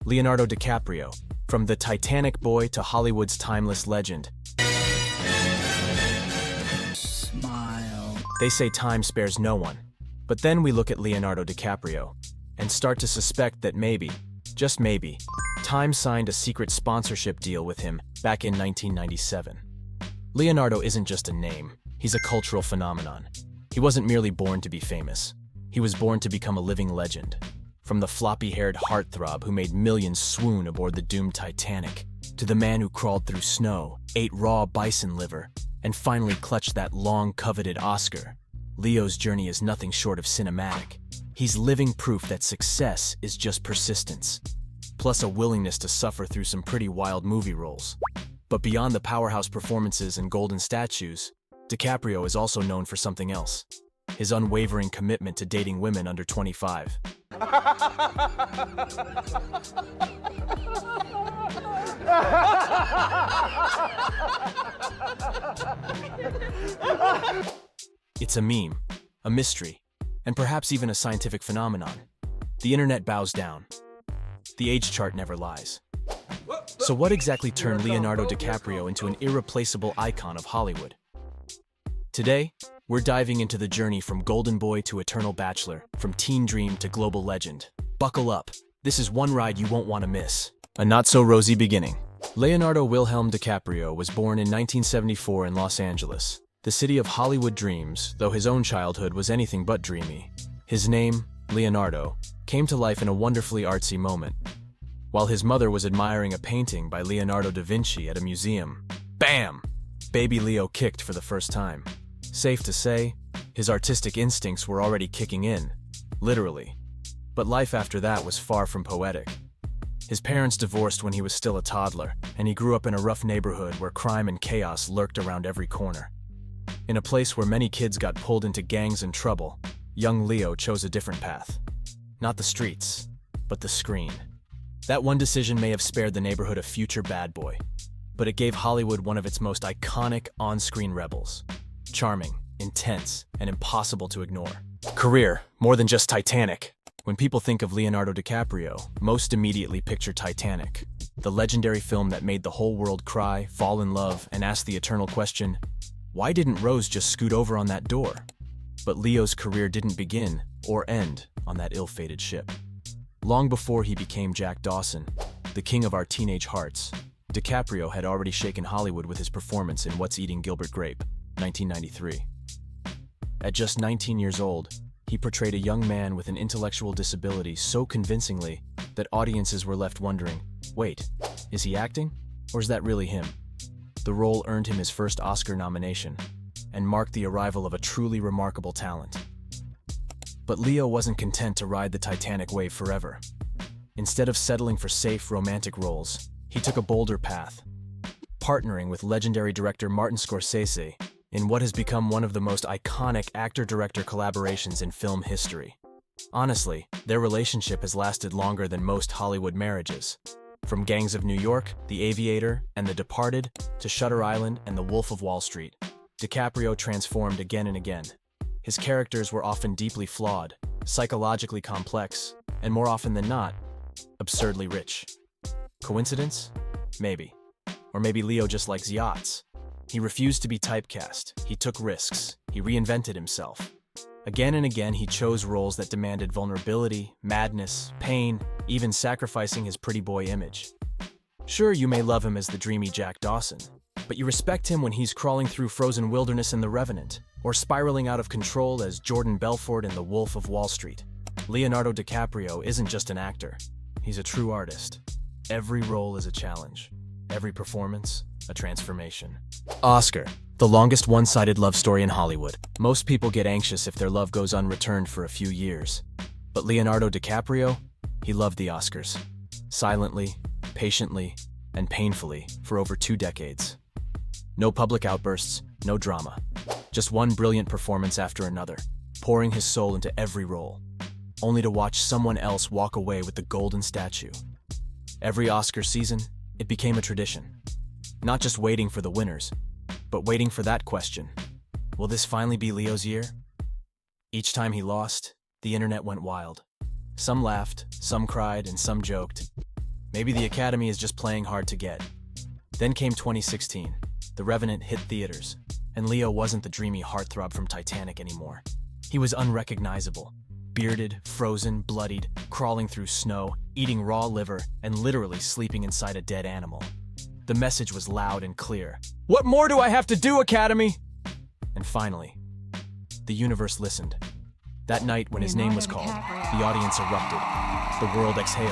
Leonardo DiCaprio, from the Titanic boy to Hollywood's timeless legend. Smile. They say time spares no one. But then we look at Leonardo DiCaprio and start to suspect that maybe, just maybe, Time signed a secret sponsorship deal with him back in 1997. Leonardo isn't just a name, he's a cultural phenomenon. He wasn't merely born to be famous. He was born to become a living legend. From the floppy-haired heartthrob who made millions swoon aboard the doomed Titanic, to the man who crawled through snow, ate raw bison liver, and finally clutched that long-coveted Oscar, Leo's journey is nothing short of cinematic. He's living proof that success is just persistence, plus a willingness to suffer through some pretty wild movie roles. But beyond the powerhouse performances and golden statues, DiCaprio is also known for something else: his unwavering commitment to dating women under 25. It's a meme, a mystery, and perhaps even a scientific phenomenon. The internet bows down. The age chart never lies. So what exactly turned Leonardo DiCaprio into an irreplaceable icon of Hollywood? Today, we're diving into the journey from golden boy to eternal bachelor, from teen dream to global legend. Buckle up. This is one ride you won't want to miss. A not-so-rosy beginning. Leonardo Wilhelm DiCaprio was born in 1974 in Los Angeles, the city of Hollywood dreams, though his own childhood was anything but dreamy. His name, Leonardo, came to life in a wonderfully artsy moment. While his mother was admiring a painting by Leonardo da Vinci at a museum, bam! Baby Leo kicked for the first time. Safe to say, his artistic instincts were already kicking in, literally. But life after that was far from poetic. His parents divorced when he was still a toddler, and he grew up in a rough neighborhood where crime and chaos lurked around every corner. In a place where many kids got pulled into gangs and trouble, young Leo chose a different path. Not the streets, but the screen. That one decision may have spared the neighborhood a future bad boy, but it gave Hollywood one of its most iconic on-screen rebels. Charming, intense, and impossible to ignore. Career, more than just Titanic. When people think of Leonardo DiCaprio, most immediately picture Titanic, the legendary film that made the whole world cry, fall in love, and ask the eternal question, why didn't Rose just scoot over on that door? But Leo's career didn't begin or end on that ill-fated ship. Long before he became Jack Dawson, the king of our teenage hearts, DiCaprio had already shaken Hollywood with his performance in What's Eating Gilbert Grape, 1993. At just 19 years old, he portrayed a young man with an intellectual disability so convincingly that audiences were left wondering, wait, is he acting? Or is that really him? The role earned him his first Oscar nomination and marked the arrival of a truly remarkable talent. But Leo wasn't content to ride the Titanic wave forever. Instead of settling for safe, romantic roles, he took a bolder path, partnering with legendary director Martin Scorsese in what has become one of the most iconic actor-director collaborations in film history. Honestly, their relationship has lasted longer than most Hollywood marriages. From Gangs of New York, The Aviator, and The Departed, to Shutter Island and The Wolf of Wall Street, DiCaprio transformed again and again. His characters were often deeply flawed, psychologically complex, and more often than not, absurdly rich. Coincidence? Maybe. Or maybe Leo just likes yachts. He refused to be typecast, he took risks, he reinvented himself. Again and again, he chose roles that demanded vulnerability, madness, pain, even sacrificing his pretty boy image. Sure, you may love him as the dreamy Jack Dawson, but you respect him when he's crawling through frozen wilderness in The Revenant, or spiraling out of control as Jordan Belfort in The Wolf of Wall Street. Leonardo DiCaprio isn't just an actor, he's a true artist. Every role is a challenge, every performance, a transformation. Oscar, the longest one-sided love story in Hollywood. Most people get anxious if their love goes unreturned for a few years. But Leonardo DiCaprio, he loved the Oscars. Silently, patiently, and painfully for over 2 decades. No public outbursts, no drama. Just one brilliant performance after another, pouring his soul into every role, only to watch someone else walk away with the golden statue. Every Oscar season, it became a tradition. Not just waiting for the winners, but waiting for that question. Will this finally be Leo's year? Each time he lost, the internet went wild. Some laughed, some cried, and some joked. Maybe the Academy is just playing hard to get. Then came 2016. The Revenant hit theaters, and Leo wasn't the dreamy heartthrob from Titanic anymore. He was unrecognizable. Bearded, frozen, bloodied, crawling through snow, eating raw liver, and literally sleeping inside a dead animal. The message was loud and clear. What more do I have to do, Academy? And finally, the universe listened. That night, when his name was called, the audience erupted. The world exhaled,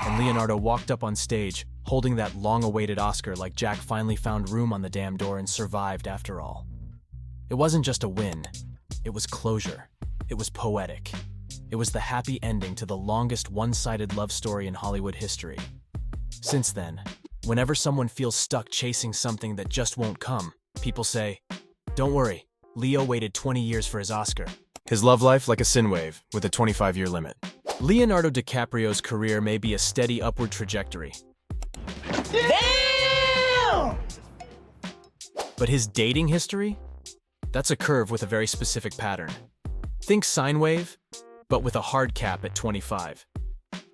and Leonardo walked up on stage, holding that long-awaited Oscar like Jack finally found room on the damn door and survived after all. It wasn't just a win. It was closure. It was poetic. It was the happy ending to the longest one-sided love story in Hollywood history. Since then, whenever someone feels stuck chasing something that just won't come, people say, "Don't worry, Leo waited 20 years for his Oscar." His love life like a sin wave with a 25-year limit. Leonardo DiCaprio's career may be a steady upward trajectory. Damn! But his dating history? That's a curve with a very specific pattern. Think sine wave, but with a hard cap at 25.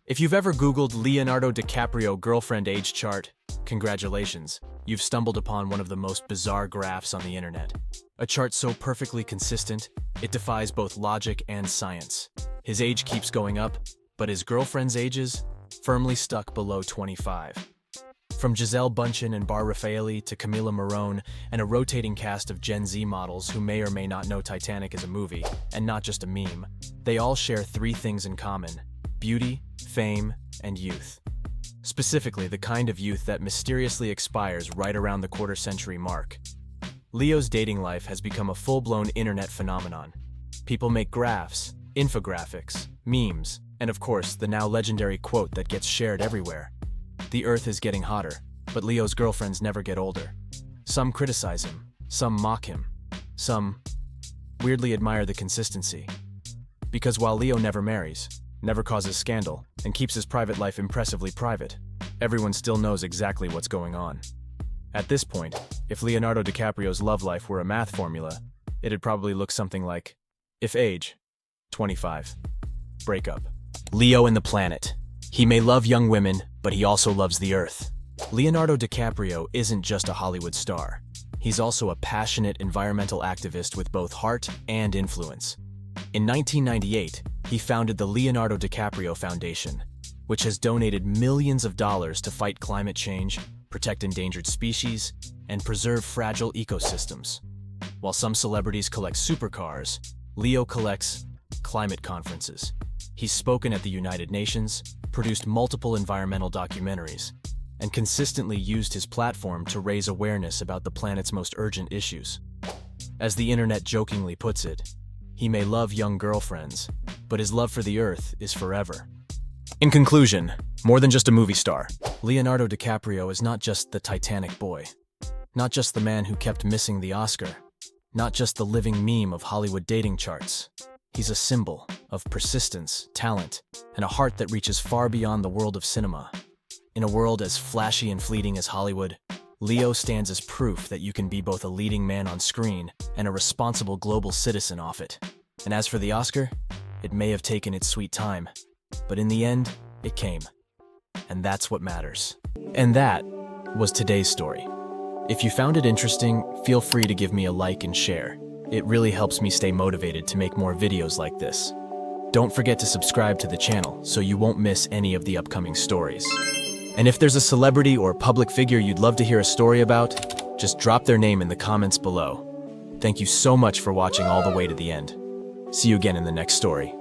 If you've ever Googled Leonardo DiCaprio girlfriend age chart, congratulations, you've stumbled upon one of the most bizarre graphs on the internet. A chart so perfectly consistent, it defies both logic and science. His age keeps going up, but his girlfriend's ages firmly stuck below 25. From Gisele Bündchen and Bar Raffaele to Camila Morrone and a rotating cast of Gen Z models who may or may not know Titanic is a movie, and not just a meme, they all share three things in common: beauty, fame, and youth. Specifically, the kind of youth that mysteriously expires right around the quarter-century mark. Leo's dating life has become a full-blown internet phenomenon. People make graphs, infographics, memes, and of course, the now legendary quote that gets shared everywhere. The Earth is getting hotter, but Leo's girlfriends never get older. Some criticize him, some mock him, some weirdly admire the consistency. Because while Leo never marries, never causes scandal, and keeps his private life impressively private, everyone still knows exactly what's going on. At this point, if Leonardo DiCaprio's love life were a math formula, it'd probably look something like, if age, 25. Breakup. Leo and the planet. He may love young women, but he also loves the Earth. Leonardo DiCaprio isn't just a Hollywood star. He's also a passionate environmental activist with both heart and influence. In 1998, he founded the Leonardo DiCaprio Foundation, which has donated millions of dollars to fight climate change, protect endangered species, and preserve fragile ecosystems. While some celebrities collect supercars, Leo collects climate conferences. He's spoken at the United Nations, produced multiple environmental documentaries, and consistently used his platform to raise awareness about the planet's most urgent issues. As the internet jokingly puts it, he may love young girlfriends, but his love for the Earth is forever. In conclusion, more than just a movie star, Leonardo DiCaprio is not just the Titanic boy, not just the man who kept missing the Oscar, not just the living meme of Hollywood dating charts. He's a symbol of persistence, talent, and a heart that reaches far beyond the world of cinema. In a world as flashy and fleeting as Hollywood, Leo stands as proof that you can be both a leading man on screen and a responsible global citizen off it. And as for the Oscar, it may have taken its sweet time, but in the end, it came. And that's what matters. And that was today's story. If you found it interesting, feel free to give me a like and share. It really helps me stay motivated to make more videos like this. Don't forget to subscribe to the channel so you won't miss any of the upcoming stories. And if there's a celebrity or public figure you'd love to hear a story about, just drop their name in the comments below. Thank you so much for watching all the way to the end. See you again in the next story.